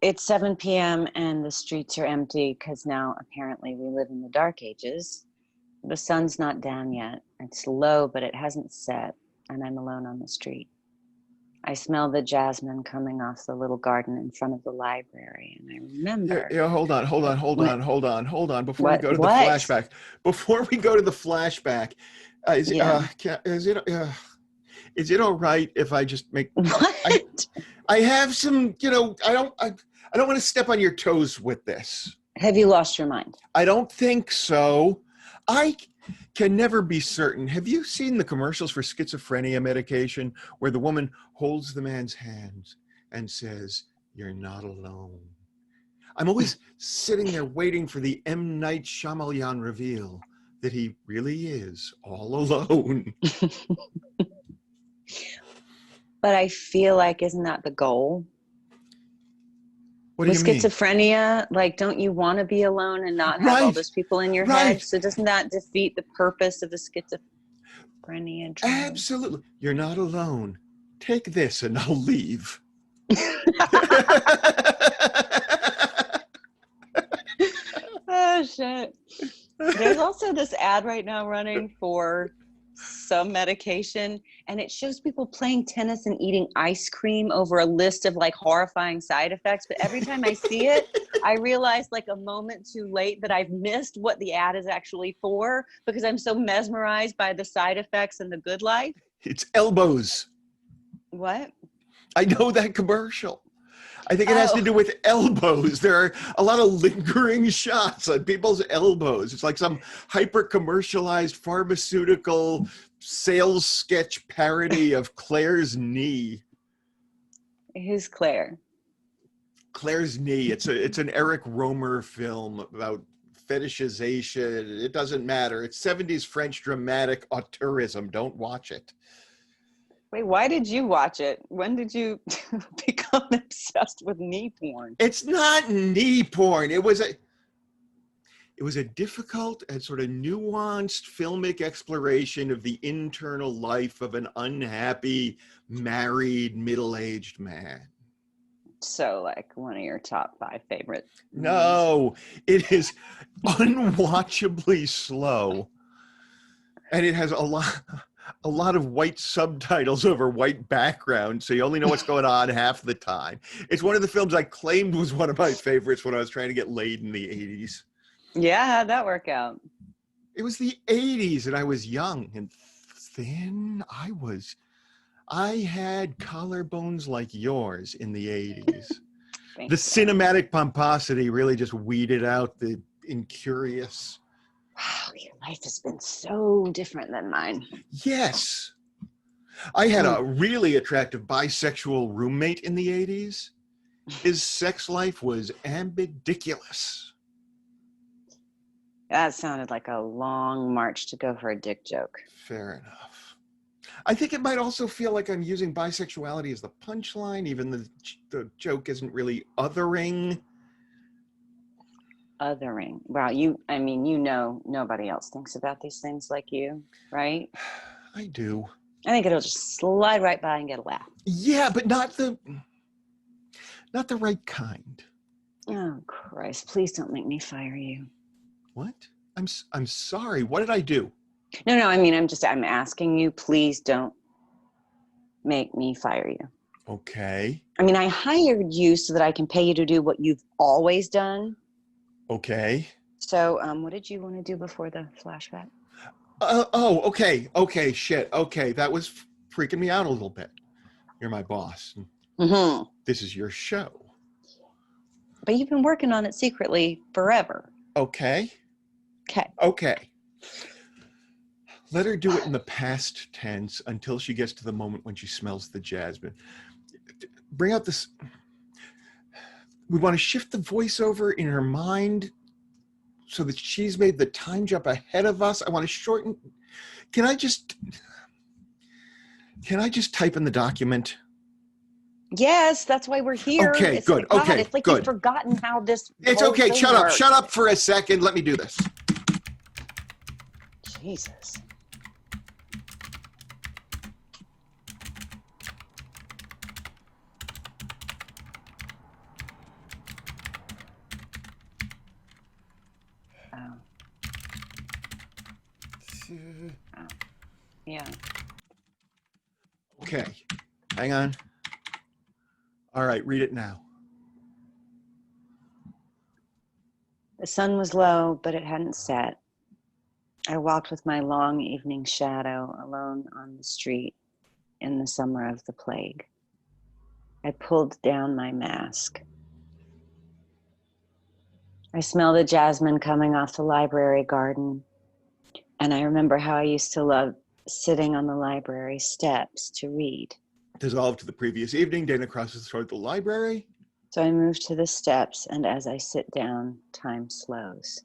It's 7 p.m. and the streets are empty because now apparently we live in the dark ages. The sun's not down yet. It's low, but it hasn't set, and I'm alone on the street. I smell the jasmine coming off the little garden in front of the library, and I Yeah, remember yeah, hold on. what Before we go to the what? flashback, is Yeah. is it all right if I just make I What? I have some, I don't want to step on your toes with this. Have you lost your mind? I don't think so. I can never be certain. Have you seen the commercials for schizophrenia medication where the woman holds the man's hands and says, "You're not alone"? I'm always sitting there waiting for the M. Night Shyamalan reveal that he really is all alone. But I feel like, isn't that the goal? What do With you mean? schizophrenia, like, don't you want to be alone and not have all Right, those people in your head? right. So doesn't that defeat the purpose of the schizophrenia drug? Absolutely. You're not alone. Take this and I'll leave. Oh, shit. There's also this ad right now running for some medication, and it shows people playing tennis and eating ice cream over a list of like horrifying side effects. But every time I see it, I realize like a moment too late that I've missed what the ad is actually for because I'm so mesmerized by the side effects and the good life. It's elbows. What? I know that commercial. I think it has to Oh. do with elbows. There are a lot of lingering shots on people's elbows. It's like some hyper commercialized pharmaceutical sales sketch parody of Claire's knee. Who's Claire? Claire's knee. It's an Eric Romer film about fetishization. It doesn't matter. It's 70s French dramatic auteurism. Don't watch it. Wait, why did you watch it? When did you become obsessed with knee porn? It's not knee porn. It was a difficult and sort of nuanced filmic exploration of the internal life of an unhappy, married, middle-aged man. So, like, one of your top 5 favorite movies. No, it is unwatchably slow. And it has a lot of white subtitles over white background, so you only know what's going on half the time. It's one of the films I claimed was one of my favorites when I was trying to get laid in the 80s. Yeah, how'd that work out? It was the 80s and I was young and thin. I had collarbones like yours in the 80s. The cinematic pomposity really just weeded out the incurious. Wow, your life has been so different than mine. Yes. I had a really attractive bisexual roommate in the 80s. His sex life was ambidicculous. That sounded like a long march to go for a dick joke. Fair enough. I think it might also feel like I'm using bisexuality as the punchline, even the joke isn't really othering. Othering. Wow, nobody else thinks about these things like you, right? I do. I think it'll just slide right by and get a laugh. Yeah, but not the right kind. Oh, Christ, please don't make me fire you. What? I'm sorry. What did I do? No, I mean, I'm asking you, please don't make me fire you. Okay. I mean, I hired you so that I can pay you to do what you've always done. Okay. So, what did you want to do before the flashback? Okay, shit. Okay, that was freaking me out a little bit. You're my boss. Mm-hmm. This is your show. But you've been working on it secretly forever. Okay. Okay. Let her do it in the past tense until she gets to the moment when she smells the jasmine. Bring out this. We want to shift the voiceover in her mind so that she's made the time jump ahead of us. I want to shorten. Can I just type in the document? Yes, that's why we're here. Okay, it's good. Like, okay, it's like good. You've forgotten how this. It's whole okay. thing Shut up. works. Shut up for a second. Let me do this. Jesus. Yeah. Okay, hang on. All right, read it now. The sun was low, but it hadn't set. I walked with my long evening shadow alone on the street in the summer of the plague. I pulled down my mask. I smell the jasmine coming off the library garden, and I remember how I used to love sitting on the library steps to read. Dissolved to the previous evening, Dana crosses toward the library. So I move to the steps, and as I sit down, time slows.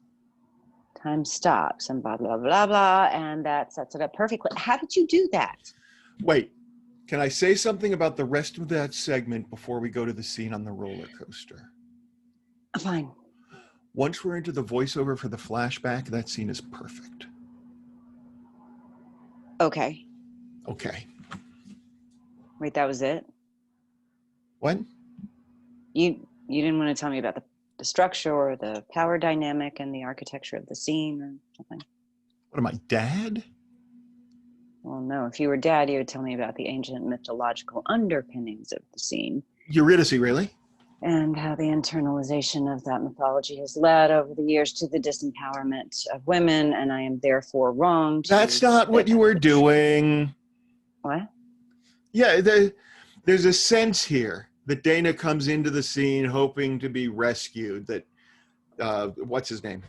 Time stops, and blah, blah, blah, blah, and that sets it up perfectly. How did you do that? Wait, can I say something about the rest of that segment before we go to the scene on the roller coaster? Fine. Once we're into the voiceover for the flashback, that scene is perfect. Okay. Okay. Wait, that was it? What? You didn't want to tell me about the structure or the power dynamic and the architecture of the scene or something? What am I, dad? Well, no. If you were dad, you would tell me about the ancient mythological underpinnings of the scene Eurydice, really? and how the internalization of that mythology has led over the years to the disempowerment of women, and I am therefore wrong to... That's not what you were doing. What? Yeah, there's a sense here that Dana comes into the scene hoping to be rescued. That, what's his name?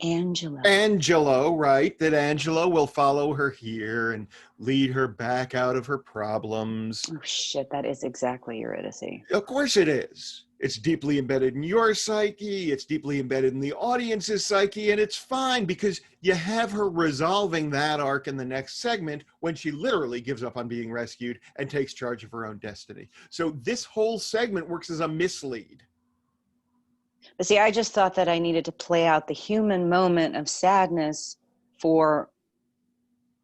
Angelo, right? That Angelo will follow her here and lead her back out of her problems. Oh, shit, that is exactly Eurydice. Of course it is. It's deeply embedded in your psyche. It's deeply embedded in the audience's psyche. And it's fine because you have her resolving that arc in the next segment when she literally gives up on being rescued and takes charge of her own destiny. So this whole segment works as a mislead. But see, I just thought that I needed to play out the human moment of sadness for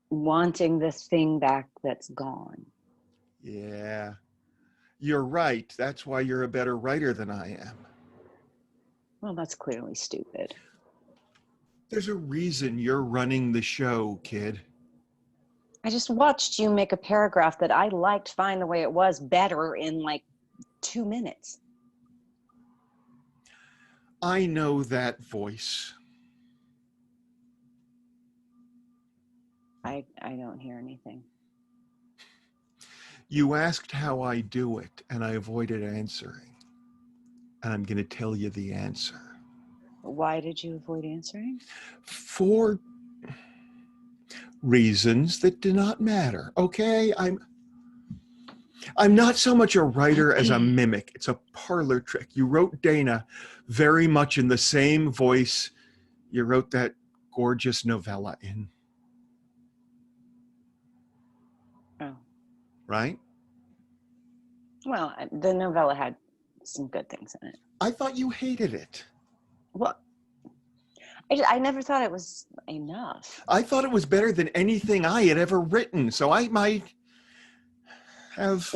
wanting this thing back that's gone. Yeah. You're right. That's why you're a better writer than I am. Well, that's clearly stupid. There's a reason you're running the show, kid. I just watched you make a paragraph that I liked fine the way it was better in like 2 minutes. I know that voice. I don't hear anything. You asked how I do it, and I avoided answering. And I'm going to tell you the answer. Why did you avoid answering? For reasons that do not matter, okay? I'm not so much a writer as a mimic. It's a parlor trick. You wrote Dana very much in the same voice you wrote that gorgeous novella in. Oh. Right? Well, the novella had some good things in it. I thought you hated it. Well, I never thought it was enough. I thought it was better than anything I had ever written, so I might have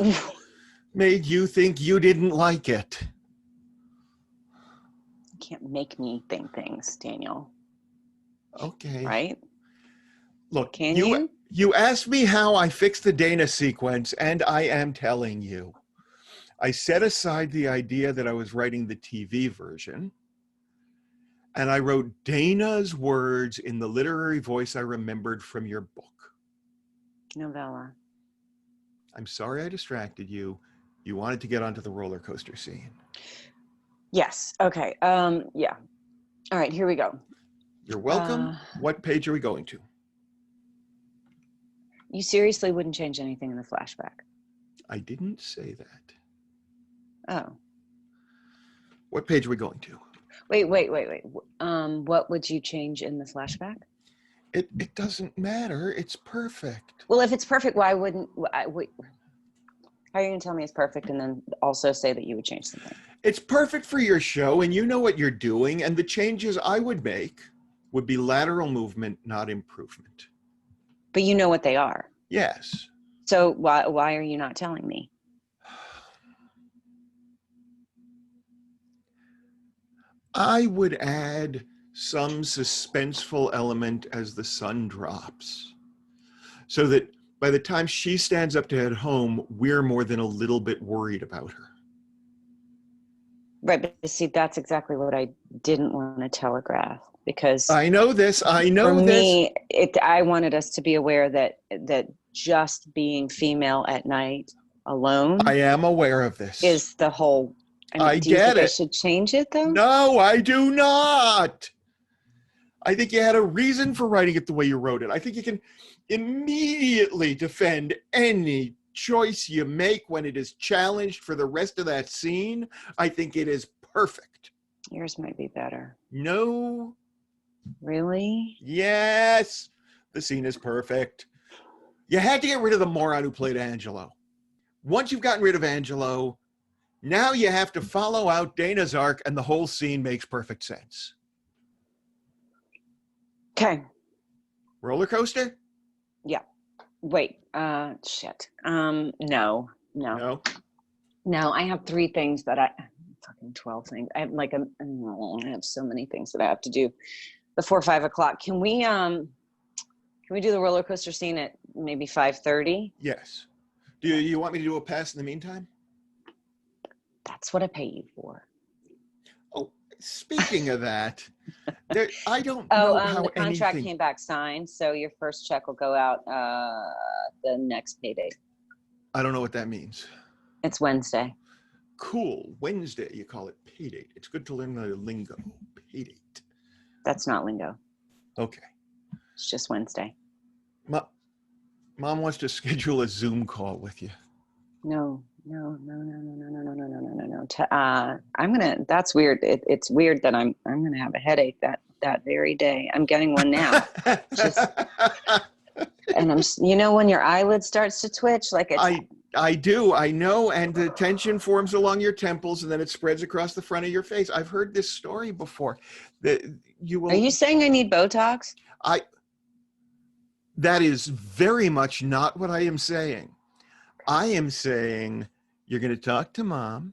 made you think you didn't like it. You can't make me think things, Daniel. Okay. Right? Look, Can you? You asked me how I fixed the Dana sequence, and I am telling you. I set aside the idea that I was writing the TV version, and I wrote Dana's words in the literary voice I remembered from your book. Novella. I'm sorry I distracted you. You wanted to get onto the roller coaster scene. Yes. Okay. Yeah. All right, here we go. You're welcome. What page are we going to? You seriously wouldn't change anything in the flashback? I didn't say that. Oh. What page are we going to? Wait. What would you change in the flashback? It doesn't matter. It's perfect. Well, if it's perfect, why wouldn't... how are you going to tell me it's perfect and then also say that you would change something? It's perfect for your show, and you know what you're doing, and the changes I would make would be lateral movement, not improvement. But you know what they are. Yes. So why are you not telling me? I would add some suspenseful element as the sun drops, so that by the time she stands up to head home, we're more than a little bit worried about her. Right, but see, that's exactly what I didn't want to telegraph, because I know this. I for know this. me, I wanted us to be aware that just being female at night alone I am aware of this. is the whole. I mean, I do you get think I it. should change it though? No, I do not. I think you had a reason for writing it the way you wrote it. I think you can immediately defend any choice you make when it is challenged for the rest of that scene. I think it is perfect. Yours might be better. No. Really? Yes. The scene is perfect. You had to get rid of the moron who played Angelo. Once you've gotten rid of Angelo, now you have to follow out Dana's arc, and the whole scene makes perfect sense. Okay. Roller coaster? Yeah. Wait. Shit. No. I have 3 things that fucking 12 things. I have I have so many things that I have to do before 5 o'clock. Can we do the roller coaster scene at maybe 5:30? Yes. Do you want me to do a pass in the meantime? That's what I pay you for. Oh, speaking of that, I don't know how the contract anything... came back signed, so your first check will go out the next payday. I don't know what that means. It's Wednesday. Cool. Wednesday, you call it pay date. It's good to learn the lingo. Pay date. That's not lingo. Okay. It's just Wednesday. Mom wants to schedule a Zoom call with you. No. That's weird. It's weird that I'm gonna have a headache that very day. I'm getting one now. And I'm, when your eyelid starts to twitch, like it's. I do. I know. And the tension forms along your temples, and then it spreads across the front of your face. I've heard this story before. That you will. Are you saying I need Botox? That is very much not what I am saying. I am saying you're going to talk to Mom.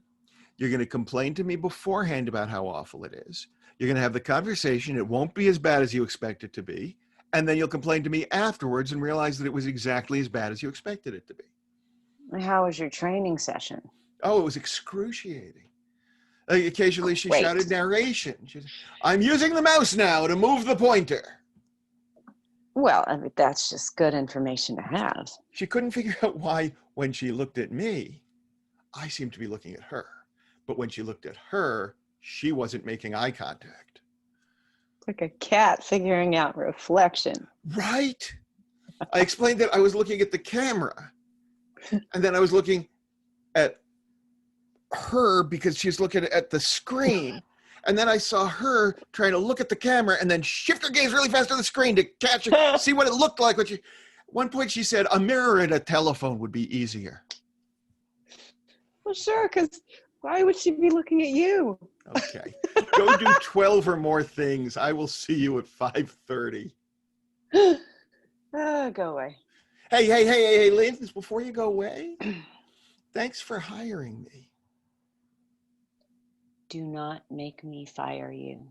You're going to complain to me beforehand about how awful it is. You're going to have the conversation. It won't be as bad as you expect it to be. And then you'll complain to me afterwards and realize that it was exactly as bad as you expected it to be. How was your training session? Oh, it was excruciating. Occasionally she Wait. shouted narration. She said, I'm using the mouse now to move the pointer. Well, I mean, that's just good information to have. She couldn't figure out why, when she looked at me, I seemed to be looking at her. But when she looked at her, she wasn't making eye contact. Like a cat figuring out reflection. Right? I explained that I was looking at the camera. And then I was looking at her because she's looking at the screen. And then I saw her trying to look at the camera and then shift her gaze really fast to the screen to catch it, see what it looked like. At one point she said, a mirror and a telephone would be easier. Well, sure, because why would she be looking at you? Okay. Go do 12 or more things. I will see you at 5:30. Go away. Hey, Lynn, before you go away, thanks for hiring me. Do not make me fire you.